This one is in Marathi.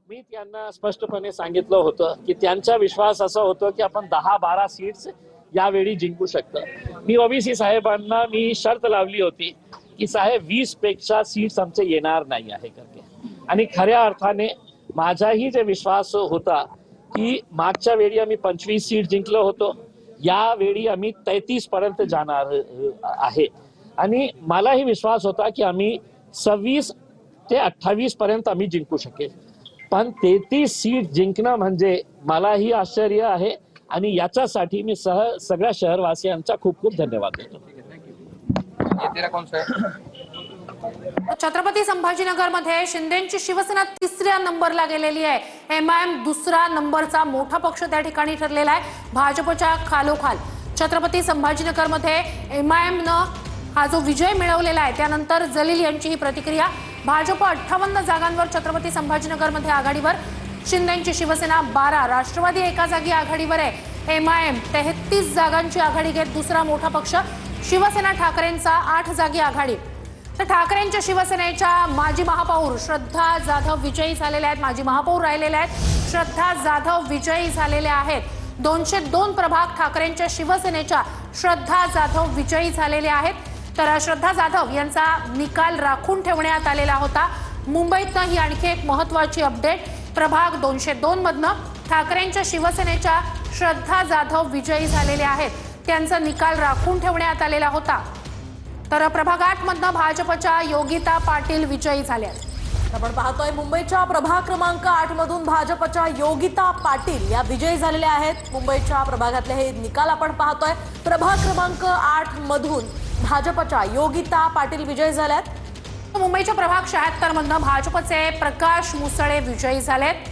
मी त्यांना स्पष्टपणे सांगितलं होतं की त्यांचा विश्वास असा होता की आपण 10-12 सीट्स यावेळी जिंकू शकतो। मी ओबीसी साहेबांना मी शर्त लावली होती की साहेब 20 पेक्षा सीट्स आमचे येणार नाही आहे करके, आणि खऱ्या अर्थाने माझाही जे विश्वास होता की मागच्या वेळी आम्ही 25 सीट जिंकलो होतो, यावेळी आम्ही 33 पर्यंत जाणार आहे, आणि मलाही विश्वास होता की आम्ही 26 ते 28 पर्यंत आम्ही जिंकू शकेल। पण 33 सीट जिंकणं म्हणजे मलाही आश्चर्य आहे, आणि याच्यासाठी मी सगळ्या शहरवासियांचा खूप खूप धन्यवाद देतो। छत्रपती संभाजीनगरमध्ये शिंदेची शिवसेना तिसऱ्या नंबरला गेलेली आहे। एमआयएम दुसरा नंबरचा मोठा पक्ष त्या ठिकाणी ठरलेला आहे भाजपच्या खालोखाल। छत्रपती संभाजीनगरमध्ये एमआयएमनं हा जो विजय मिळवलेला आहे त्यानंतर जलील यांची ही प्रतिक्रिया। भाजप 58 जागांवर छत्रपती संभाजीनगरमध्ये आघाडीवर, शिंदेची शिवसेना 12, राष्ट्रवादी एका जागी आघाडीवर आहे। एमआयएम 33 जागांची आघाडी घेत दुसरा मोठा पक्ष, शिवसेना ठाकरेंचा 8 जागी आघाडी। तर ठाकरेंच्या शिवसेनेच्या माजी महापौर श्रद्धा जाधव विजयी झालेल्या आहेत, माजी महापौर राहिलेल्या आहेत, श्रद्धा जाधव विजयी झालेल्या आहेत। 202 प्रभाग ठाकरेंच्या शिवसेनेच्या श्रद्धा जाधव विजयी झालेले आहेत। तर श्रद्धा जाधव यांचा निकाल राखून ठेवण्यात आलेला होता। मुंबईतनं ही आणखी एक महत्त्वाची अपडेट, प्रभाग 202 मधनं ठाकरेंच्या शिवसेनेच्या श्रद्धा जाधव विजयी झालेले आहेत, त्यांचा निकाल राखून ठेवण्यात आलेला होता। तर प्रभाग 8 मधनं भाजपच्या योगिता पाटील विजयी झाल्या। आपण पाहतोय मुंबईच्या प्रभाग क्रमांक 8 मधून भाजपच्या योगिता पाटील या विजयी झालेल्या आहेत। मुंबईच्या प्रभागातले हे निकाल आपण पाहतोय। प्रभाग क्रमांक 8 मधून भाजपच्या योगिता पाटील विजयी झाल्यात। मुंबईच्या प्रभाग 76 मधनं भाजपचे प्रकाश मुसळे विजयी झालेत।